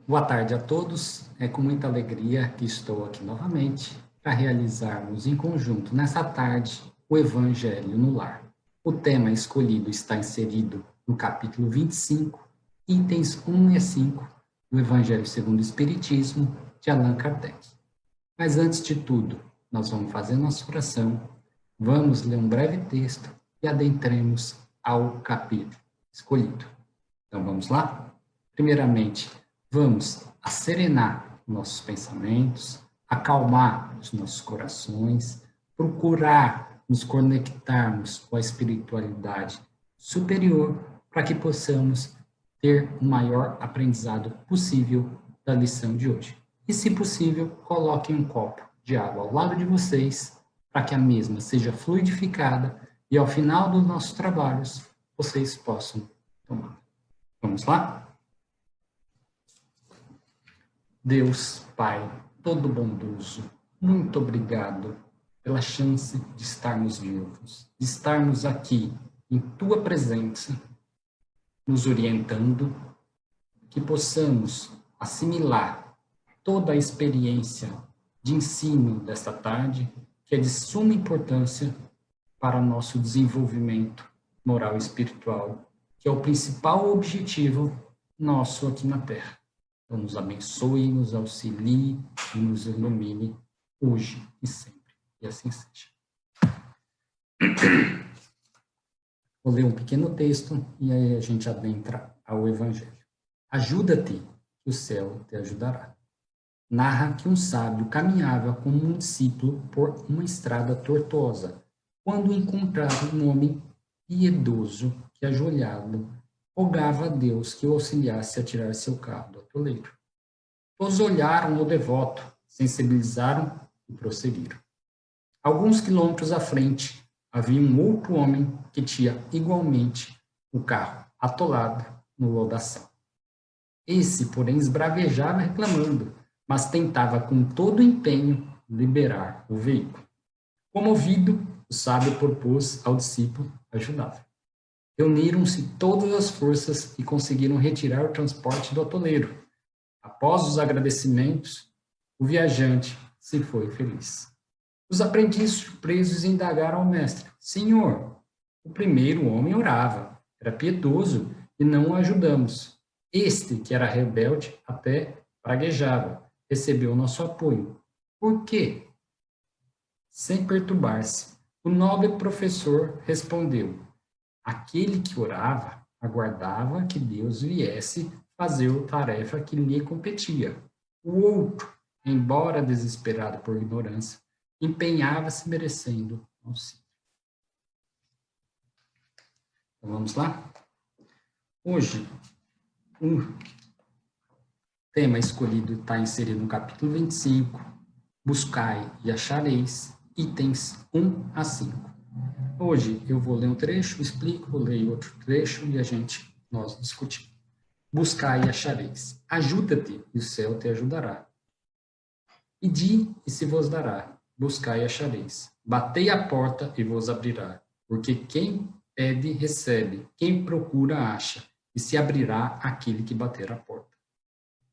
Boa tarde a todos. É com muita alegria que estou aqui novamente para realizarmos em conjunto, nessa tarde, o Evangelho no Lar. O tema escolhido está inserido no capítulo 25, itens 1 e 5 do Evangelho segundo o Espiritismo, de Allan Kardec. Mas antes de tudo, nós vamos fazer nossa oração, vamos ler um breve texto e adentremos ao capítulo escolhido. Então vamos lá? Primeiramente, vamos serenar nossos pensamentos, acalmar os nossos corações, procurar nos conectarmos com a espiritualidade superior para que possamos ter o maior aprendizado possível da lição de hoje. E, se possível, coloquem um copo de água ao lado de vocês para que a mesma seja fluidificada e, ao final dos nossos trabalhos, vocês possam tomar. Vamos lá? Deus, Pai, todo bondoso, muito obrigado pela chance de estarmos vivos, de estarmos aqui em Tua presença, nos orientando, que possamos assimilar toda a experiência de ensino desta tarde, que é de suma importância para nosso desenvolvimento moral e espiritual, que é o principal objetivo nosso aqui na Terra. Então, nos abençoe, nos auxilie e nos ilumine hoje e sempre. E assim seja. Vou ler um pequeno texto e aí a gente adentra ao Evangelho. Ajuda-te, que o céu te ajudará. Narra que um sábio caminhava como um discípulo por uma estrada tortuosa, quando encontrava um homem piedoso que, ajoelhado, rogava a Deus que o auxiliasse a tirar seu carro do atoleiro. Todos olharam o devoto, sensibilizaram e prosseguiram. Alguns quilômetros à frente, havia um outro homem que tinha igualmente o carro atolado no lodaçal. Esse, porém, esbravejava reclamando, mas tentava com todo o empenho liberar o veículo. Comovido, o sábio propôs ao discípulo ajudá-lo. Reuniram-se todas as forças e conseguiram retirar o transporte do atoleiro. Após os agradecimentos, o viajante se foi feliz. Os aprendizes surpresos indagaram ao mestre: Senhor, o primeiro homem orava, era piedoso e não o ajudamos. Este, que era rebelde, até praguejava, recebeu nosso apoio. Por quê? Sem perturbar-se, o nobre professor respondeu: aquele que orava aguardava que Deus viesse fazer a tarefa que lhe competia. O outro, embora desesperado por ignorância, empenhava-se merecendo auxílio. Então vamos lá? Hoje, o tema escolhido está inserido no capítulo 25, Buscai e achareis, itens 1 a 5. Hoje eu vou ler um trecho, explico, vou ler outro trecho e nós discutimos. Buscai e achareis. Ajuda-te e o céu te ajudará. Pedi e se vos dará. Buscai e achareis. Batei a porta e vos abrirá. Porque quem pede, recebe. Quem procura, acha. E se abrirá aquele que bater a porta.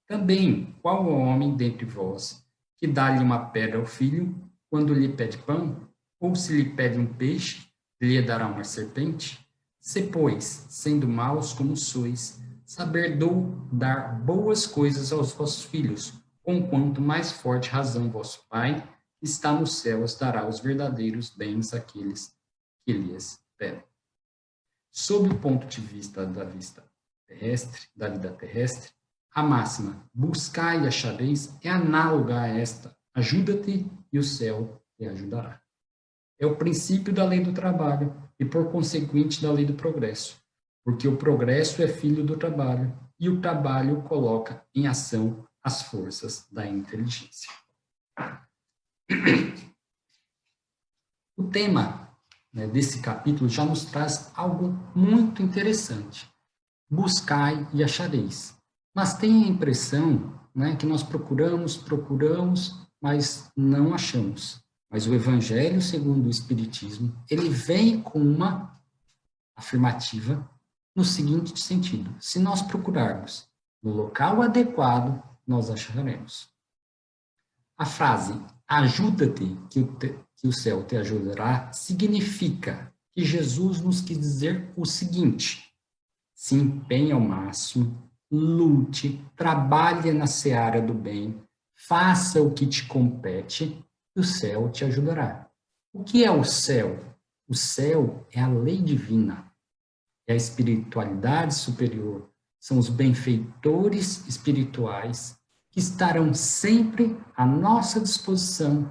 Também, qual o homem dentre vós que dá-lhe uma pedra ao filho quando lhe pede pão? Ou se lhe pede um peixe, lhe dará uma serpente? Se, pois, sendo maus como sois, saber dar boas coisas aos vossos filhos, com quanto mais forte razão vosso Pai, que está nos céus, dará os verdadeiros bens àqueles que lhes pedem. Sob o ponto de vista da vida terrestre, a máxima, buscai e achareis, é análoga a esta, ajuda-te e o céu te ajudará. É o princípio da lei do trabalho e, por conseguinte, da lei do progresso, porque o progresso é filho do trabalho e o trabalho coloca em ação as forças da inteligência. O tema desse capítulo já nos traz algo muito interessante. Buscai e achareis. Mas tem a impressão que nós procuramos, mas não achamos. Mas o Evangelho segundo o Espiritismo, ele vem com uma afirmativa no seguinte sentido: se nós procurarmos, no local adequado, nós acharemos. A frase ajuda-te que o céu te ajudará significa que Jesus nos quis dizer o seguinte: se empenhe ao máximo, lute, trabalhe na seara do bem, faça o que te compete e o céu te ajudará. O que é o céu? O céu é a lei divina, é a espiritualidade superior, são os benfeitores espirituais que estarão sempre à nossa disposição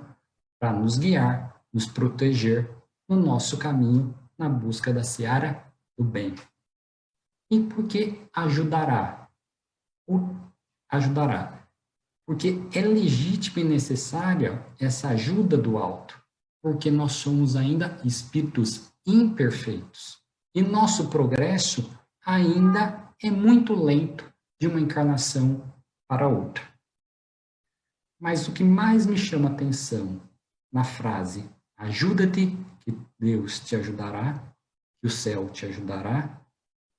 para nos guiar, nos proteger no nosso caminho na busca da seara do bem. E por que ajudará? Ajudará. Porque é legítima e necessária essa ajuda do alto, porque nós somos ainda espíritos imperfeitos. E nosso progresso ainda é muito lento de uma encarnação para outra. Mas o que mais me chama a atenção na frase ajuda-te, que Deus te ajudará, que o céu te ajudará,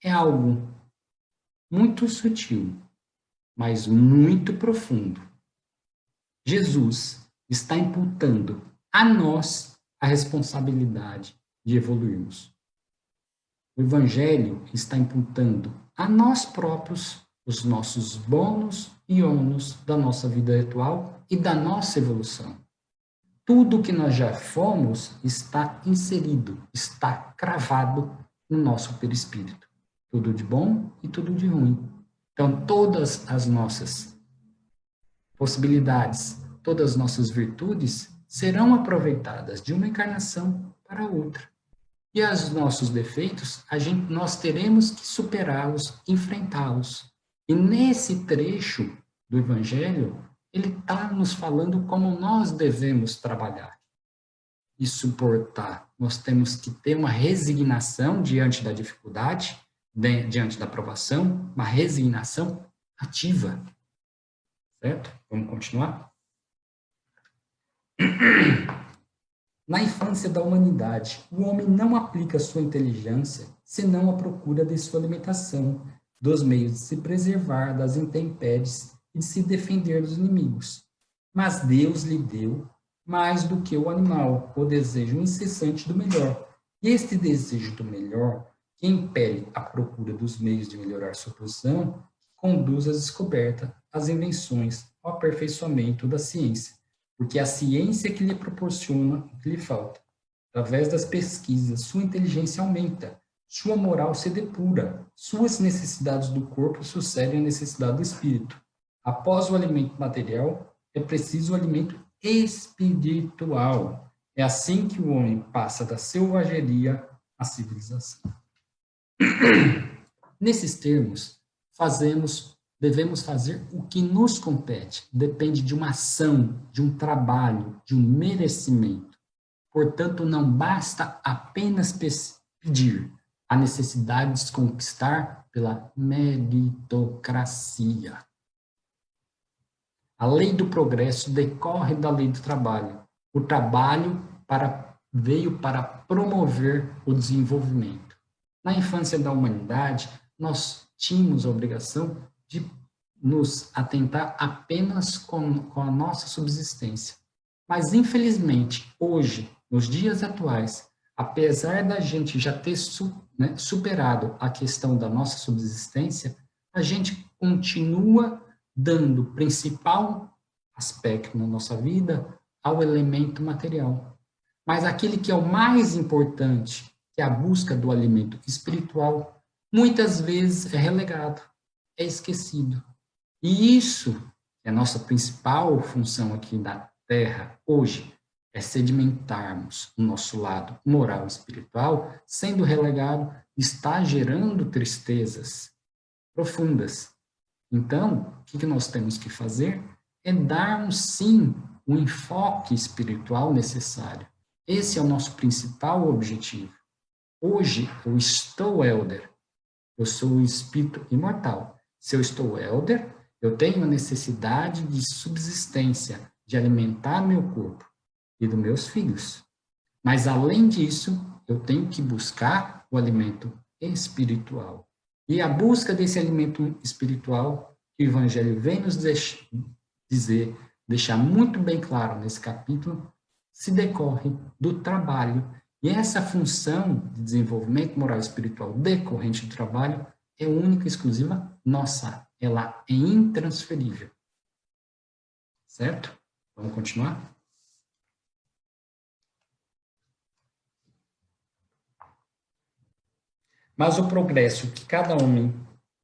é algo muito sutil, mas muito profundo. Jesus está imputando a nós a responsabilidade de evoluirmos. O Evangelho está imputando a nós próprios os nossos bônus e ônus da nossa vida atual e da nossa evolução. Tudo que nós já fomos está inserido, está cravado no nosso perispírito. Tudo de bom e tudo de ruim. Então, todas as nossas possibilidades, todas as nossas virtudes serão aproveitadas de uma encarnação para outra. E os nossos defeitos, nós teremos que superá-los, enfrentá-los. E nesse trecho do Evangelho, ele está nos falando como nós devemos trabalhar e suportar. Nós temos que ter uma resignação diante da dificuldade, diante da provação, uma resignação ativa. Certo? Vamos continuar? Na infância da humanidade, o homem não aplica sua inteligência senão à procura de sua alimentação, dos meios de se preservar das intempéries e de se defender dos inimigos. Mas Deus lhe deu, mais do que o animal, o desejo incessante do melhor. E este desejo do melhor, que impele a procura dos meios de melhorar sua posição, conduz às descobertas, às invenções, ao aperfeiçoamento da ciência. Porque é a ciência que lhe proporciona o que lhe falta. Através das pesquisas, sua inteligência aumenta, sua moral se depura, suas necessidades do corpo sucedem à necessidade do espírito. Após o alimento material, é preciso o alimento espiritual. É assim que o homem passa da selvageria à civilização. Nesses termos, devemos fazer o que nos compete. Depende de uma ação, de um trabalho, de um merecimento. Portanto, não basta apenas pedir. Há necessidade de se conquistar pela meritocracia. A lei do progresso decorre da lei do trabalho. O trabalho veio para promover o desenvolvimento. Na infância da humanidade, nós tínhamos a obrigação de nos atentar apenas com a nossa subsistência. Mas, infelizmente, hoje, nos dias atuais, apesar da gente já ter superado a questão da nossa subsistência, a gente continua dando o principal aspecto na nossa vida ao elemento material. Mas aquele que é o mais importante, que é a busca do alimento espiritual, muitas vezes é relegado, é esquecido. E isso é a nossa principal função aqui na Terra hoje, é sedimentarmos o nosso lado moral e espiritual, sendo relegado, está gerando tristezas profundas. Então, o que nós temos que fazer é darmos, sim, o enfoque espiritual necessário. Esse é o nosso principal objetivo. Hoje, eu estou elder, eu sou o espírito imortal. Se eu estou elder, eu tenho a necessidade de subsistência, de alimentar meu corpo e dos meus filhos. Mas, além disso, eu tenho que buscar o alimento espiritual. E a busca desse alimento espiritual que o Evangelho vem nos dizer, deixar muito bem claro nesse capítulo, se decorre do trabalho. E essa função de desenvolvimento moral e espiritual decorrente do trabalho é única e exclusiva nossa. Ela é intransferível. Certo? Vamos continuar? Mas o progresso que cada homem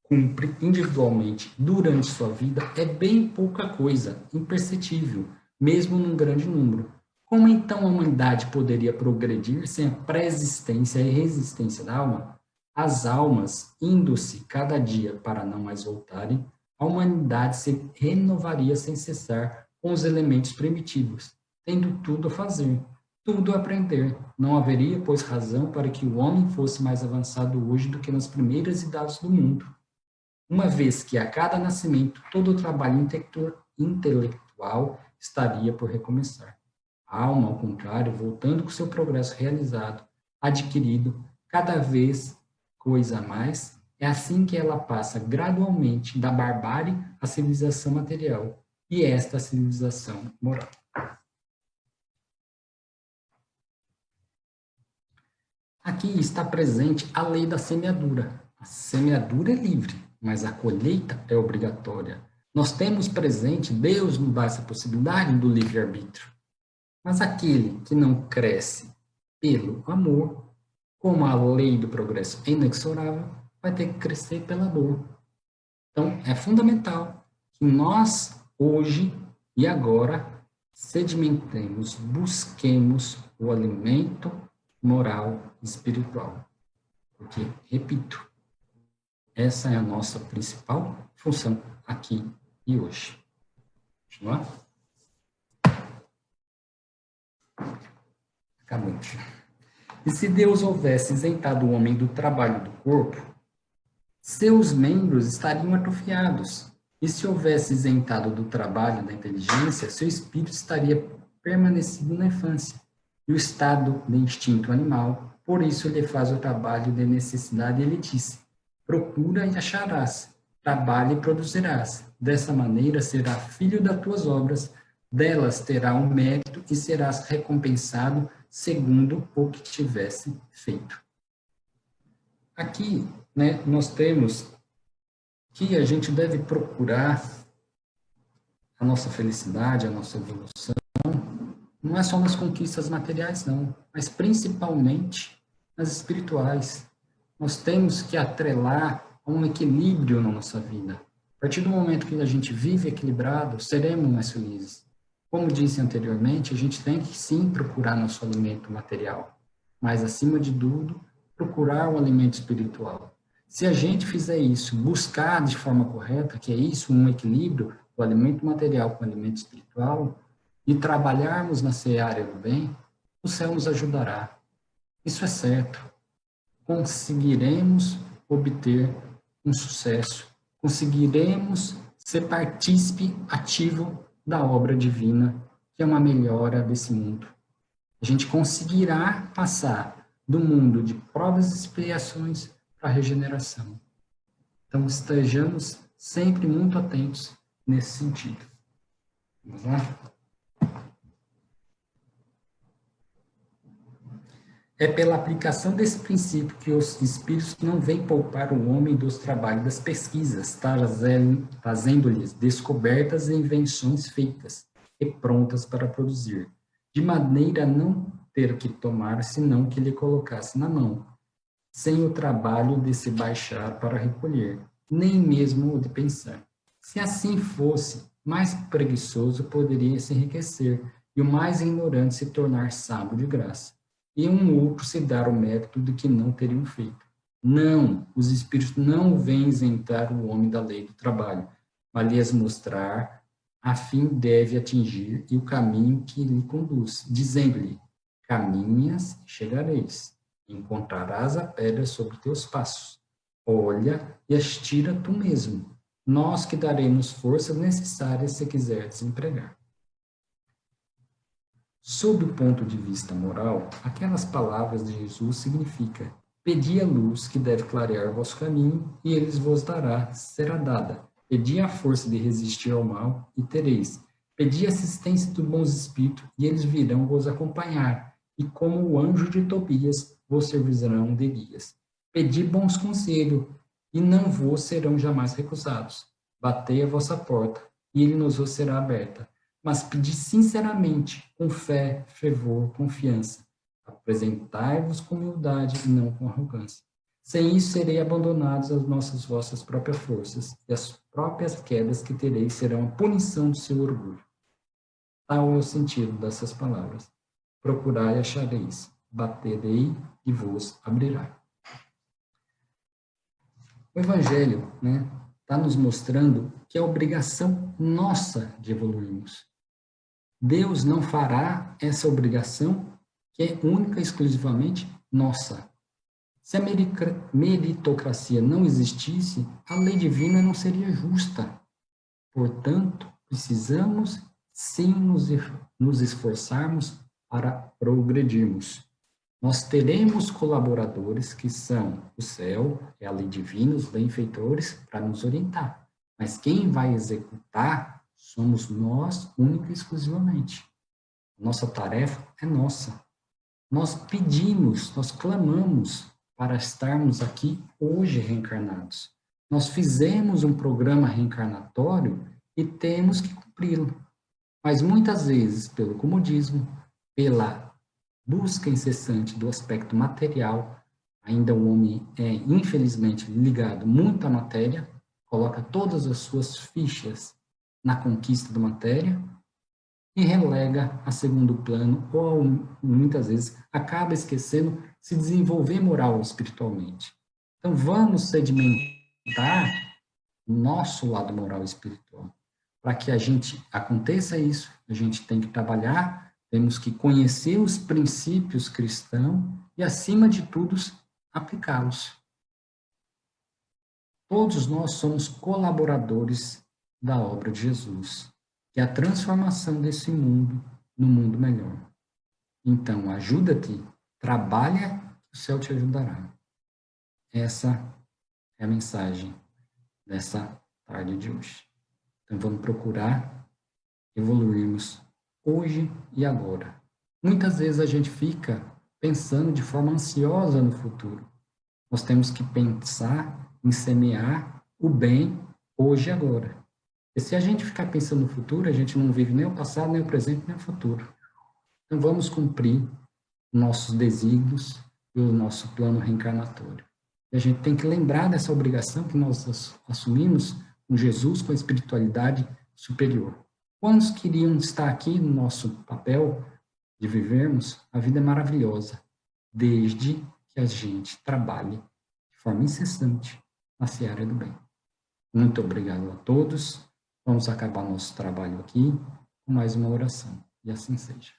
cumpre individualmente durante sua vida é bem pouca coisa, imperceptível, mesmo num grande número. Como então a humanidade poderia progredir sem a pré-existência e resistência da alma? As almas, indo-se cada dia para não mais voltarem, a humanidade se renovaria sem cessar com os elementos primitivos, tendo tudo a fazer, tudo a aprender. Não haveria, pois, razão para que o homem fosse mais avançado hoje do que nas primeiras idades do mundo, uma vez que a cada nascimento todo o trabalho intelectual estaria por recomeçar. A alma, ao contrário, voltando com seu progresso realizado, adquirido cada vez coisa a mais, é assim que ela passa gradualmente da barbárie à civilização material, e esta civilização moral. Aqui está presente a lei da semeadura. A semeadura é livre, mas a colheita é obrigatória. Nós temos presente, Deus nos dá essa possibilidade do livre-arbítrio. Mas aquele que não cresce pelo amor, como a lei do progresso é inexorável, vai ter que crescer pela dor. Então, é fundamental que nós, hoje e agora, sedimentemos, busquemos o alimento moral e espiritual. Porque, repito, essa é a nossa principal função aqui e hoje. Continuar? Acabou. E se Deus houvesse isentado o homem do trabalho do corpo, seus membros estariam atrofiados. E se houvesse isentado do trabalho da inteligência, seu espírito estaria permanecido na infância. E o estado de instinto animal, por isso lhe faz o trabalho de necessidade e ele disse: procura e acharás, trabalha e produzirás. Dessa maneira será filho das tuas obras, delas terá um mérito e serás recompensado segundo o que tivesse feito. Aqui, né, nós temos que a gente deve procurar a nossa felicidade, a nossa evolução, não é só nas conquistas materiais, não, mas principalmente nas espirituais. Nós temos que atrelar a um equilíbrio na nossa vida. A partir do momento que a gente vive equilibrado, seremos mais felizes. Como disse anteriormente, a gente tem que sim procurar nosso alimento material, mas acima de tudo, procurar o alimento espiritual. Se a gente fizer isso, buscar de forma correta, que é isso, um equilíbrio, o alimento material com o alimento espiritual, e trabalharmos na seara do bem, o céu nos ajudará. Isso é certo. Conseguiremos obter um sucesso, conseguiremos ser partícipe ativo da obra divina, que é uma melhora desse mundo. A gente conseguirá passar do mundo de provas e expiações para a regeneração. Então, estejamos sempre muito atentos nesse sentido. Vamos lá? É pela aplicação desse princípio que os espíritos não vêm poupar o homem dos trabalhos das pesquisas, fazendo-lhes descobertas e invenções feitas e prontas para produzir, de maneira a não ter que tomar, senão que lhe colocasse na mão, sem o trabalho de se baixar para recolher, nem mesmo o de pensar. Se assim fosse, mais preguiçoso poderia se enriquecer, e o mais ignorante se tornar sábio de graça, e um outro se dar o mérito do que não teriam feito. Não, os espíritos não vêm isentar o homem da lei do trabalho, mas lhes mostrar a fim deve atingir e o caminho que lhe conduz, dizendo-lhe: caminhas e chegareis, encontrarás a pedra sobre teus passos. Olha e as tira tu mesmo. Nós que daremos forças necessárias se quiseres empregar. Sob o ponto de vista moral, aquelas palavras de Jesus significam: pedi a luz que deve clarear o vosso caminho, e eles vos dará, será dada. Pedi a força de resistir ao mal e tereis. Pedi assistência dos bons espíritos e eles virão vos acompanhar. E como o anjo de Tobias, vos servirão de guias. Pedi bons conselhos e não vos serão jamais recusados. Batei a vossa porta e ele nos será aberta. Mas pedi sinceramente, com fé, fervor, confiança. Apresentai-vos com humildade e não com arrogância. Sem isso, serei abandonados às vossas próprias forças, e as próprias quedas que tereis serão a punição do seu orgulho. Tal é o sentido dessas palavras. Procurai e achareis, baterei e vos abrirá. O Evangelho, está nos mostrando que é obrigação nossa de evoluirmos. Deus não fará essa obrigação que é única e exclusivamente nossa. Se a meritocracia não existisse, a lei divina não seria justa. Portanto, precisamos sim nos esforçarmos para progredirmos. Nós teremos colaboradores que são o céu, é a lei divina, os benfeitores, para nos orientar. Mas quem vai executar somos nós, única e exclusivamente. Nossa tarefa é nossa. Nós pedimos, nós clamamos para estarmos aqui hoje reencarnados. Nós fizemos um programa reencarnatório e temos que cumpri-lo. Mas muitas vezes, pelo comodismo, pela busca incessante do aspecto material, ainda o homem é, infelizmente, ligado muito à matéria, coloca todas as suas fichas na conquista da matéria e relega a segundo plano, ou muitas vezes acaba esquecendo se desenvolver moral ou espiritualmente. Então, vamos sedimentar o nosso lado moral e espiritual. Para que aconteça isso, a gente tem que trabalhar, temos que conhecer os princípios cristãos e, acima de tudo, aplicá-los. Todos nós somos colaboradores da obra de Jesus, que é a transformação desse mundo no mundo melhor. Então, ajuda-te, trabalha, que o céu te ajudará. Essa é a mensagem dessa tarde de hoje. Então, vamos procurar evoluirmos hoje e agora. Muitas vezes a gente fica pensando de forma ansiosa no futuro. Nós temos que pensar em semear o bem hoje e agora. E se a gente ficar pensando no futuro, a gente não vive nem o passado, nem o presente, nem o futuro. Então, vamos cumprir nossos desígnios e o nosso plano reencarnatório. E a gente tem que lembrar dessa obrigação que nós assumimos com Jesus, com a espiritualidade superior. Quantos queriam estar aqui no nosso papel de vivermos? A vida é maravilhosa, desde que a gente trabalhe de forma incessante na seara do bem. Muito obrigado a todos. Vamos acabar nosso trabalho aqui com mais uma oração. E assim seja.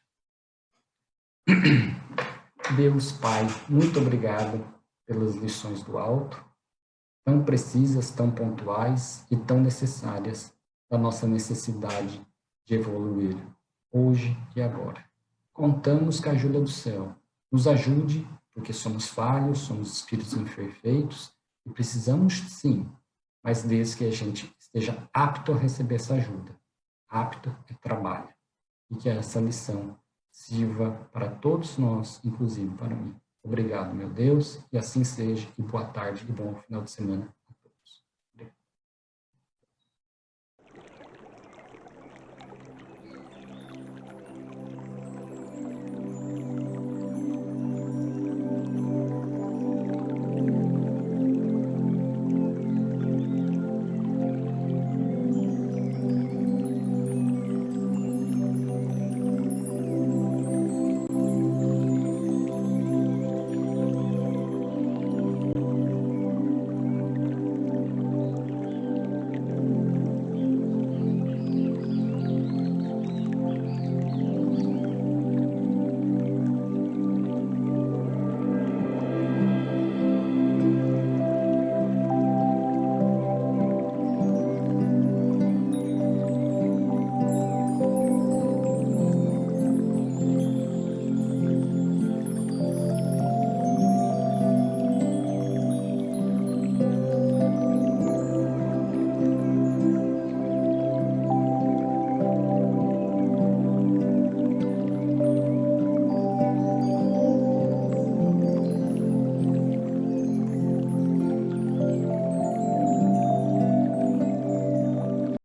Deus Pai, muito obrigado pelas lições do alto, tão precisas, tão pontuais e tão necessárias da nossa necessidade de evoluir hoje e agora. Contamos com a ajuda do céu. Nos ajude, porque somos falhos, somos espíritos imperfeitos e precisamos sim, mas desde que a gente esteja apto a receber essa ajuda. Apto é trabalho. E que essa lição sirva para todos nós, inclusive para mim. Obrigado, meu Deus, e assim seja, e boa tarde e bom final de semana